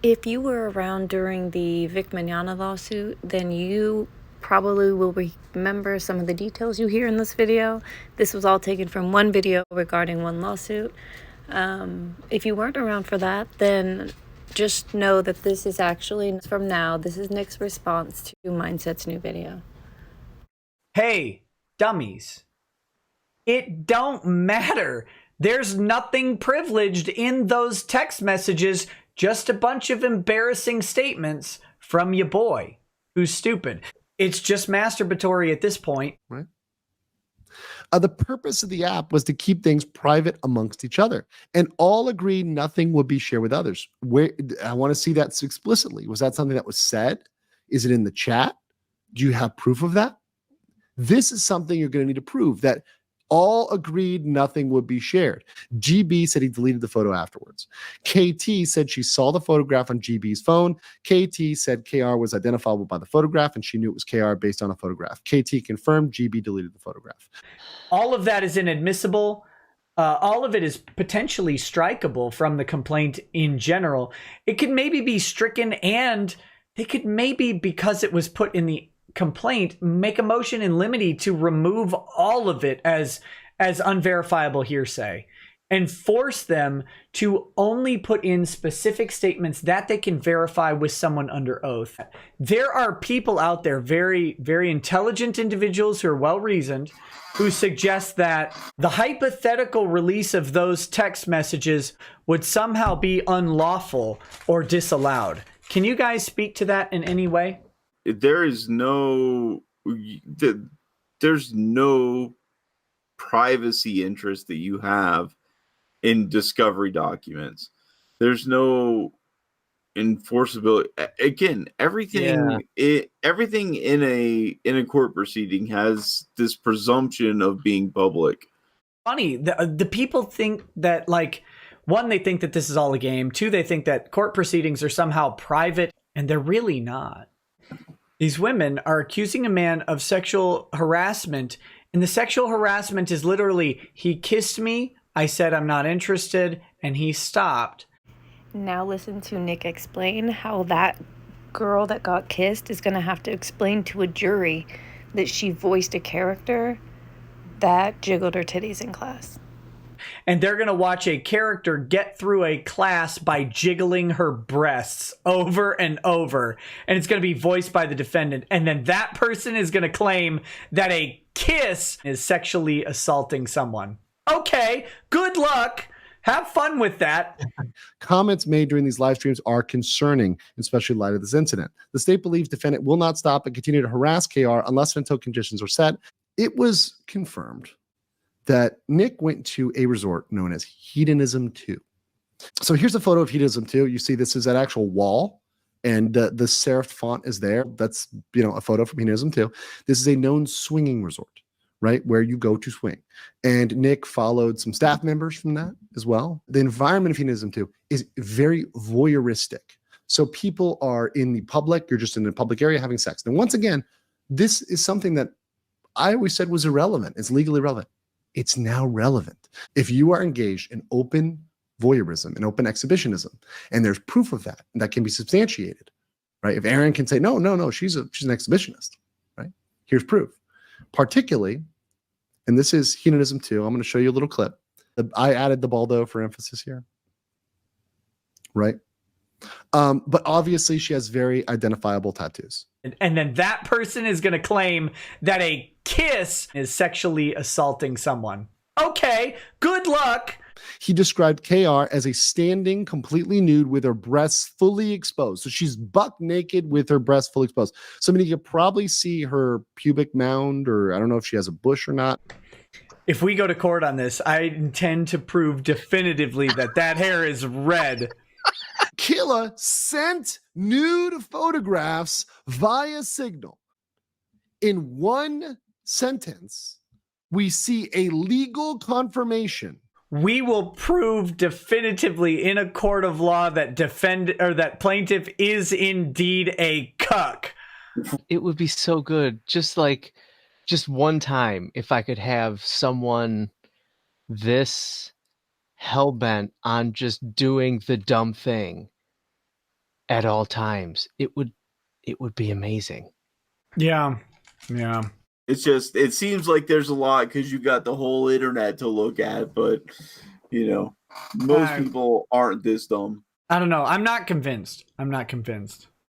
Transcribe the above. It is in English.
If you were around during the Vic Mignogna lawsuit, then you probably will remember some of the details you hear in this video. This was all taken from one video regarding one lawsuit. If you weren't around for that, then just know that this is actually from now. This is Nick's response to Mindset's new video. Hey, dummies. It don't matter. There's nothing privileged in those text messages, just a bunch of embarrassing statements from your boy who's stupid. It's just masturbatory at this point. Right. The purpose of the app was to keep things private amongst each other, and all agreed nothing would be shared with others. Where I want to see that explicitly. Was that something that was said? Is it in the chat? Do you have proof of that? This is something you're going to need to prove, that all agreed nothing would be shared. GB said he deleted the photo afterwards. KT said she saw the photograph on GB's phone. KT said KR was identifiable by the photograph and she knew it was KR based on a photograph. KT confirmed GB deleted the photograph. All of that is inadmissible. All of it is potentially strikeable from the complaint in general. It could maybe be stricken, and they could maybe, because it was put in the complaint, make a motion in limine to remove all of it as unverifiable hearsay and force them to only put in specific statements that they can verify with someone under oath. There are people out there, very, very intelligent individuals who are well-reasoned, who suggest that the hypothetical release of those text messages would somehow be unlawful or disallowed. Can you guys speak to that in any way? There's no privacy interest that you have in discovery documents. There's no enforceability. Again, everything in a court proceeding has this presumption of being public. Funny, the people think that, like, one, they think that this is all a game. Two, they think that court proceedings are somehow private, and they're really not. These women are accusing a man of sexual harassment, and the sexual harassment is literally, he kissed me, I said I'm not interested, and he stopped. Now listen to Nick explain how that girl that got kissed is going to have to explain to a jury that she voiced a character that jiggled her titties in class. And they're going to watch a character get through a class by jiggling her breasts over and over. And it's going to be voiced by the defendant. And then that person is going to claim that a kiss is sexually assaulting someone. Okay, good luck. Have fun with that. Comments made during these live streams are concerning, especially in light of this incident. The state believes defendant will not stop and continue to harass KR unless and until conditions are set. It was confirmed that Nick went to a resort known as Hedonism 2. So here's a photo of Hedonism 2. You see this is an actual wall, and the serif font is there. That's, a photo from Hedonism 2. This is a known swinging resort, right, where you go to swing. And Nick followed some staff members from that as well. The environment of Hedonism 2 is very voyeuristic. So people are in the public, you're just in the public area having sex. And once again, this is something that I always said was irrelevant. It's legally relevant. It's now relevant. If you are engaged in open voyeurism and open exhibitionism, and there's proof of that, and that can be substantiated, right? If Aaron can say, no, she's an exhibitionist, right? Here's proof. Particularly, and this is Hedonism 2. I'm going to show you a little clip. I added the baldo for emphasis here, right? But obviously she has very identifiable tattoos. And then that person is going to claim that a kiss is sexually assaulting someone. Okay, good luck. He described KR as a standing completely nude with her breasts fully exposed. So she's buck naked with her breasts fully exposed. So you could probably see her pubic mound, or I don't know if she has a bush or not. If we go to court on this, I intend to prove definitively that hair is red. Killa sent nude photographs via Signal. In one sentence, we see a legal confirmation. We will prove definitively in a court of law that that plaintiff is indeed a cuck. It would be so good, just one time, if I could have someone this hell-bent on just doing the dumb thing at all times. It would be amazing. Yeah. It's just, it seems like there's a lot because you got the whole internet to look at, but you know, most people aren't this dumb. I don't know. I'm not convinced.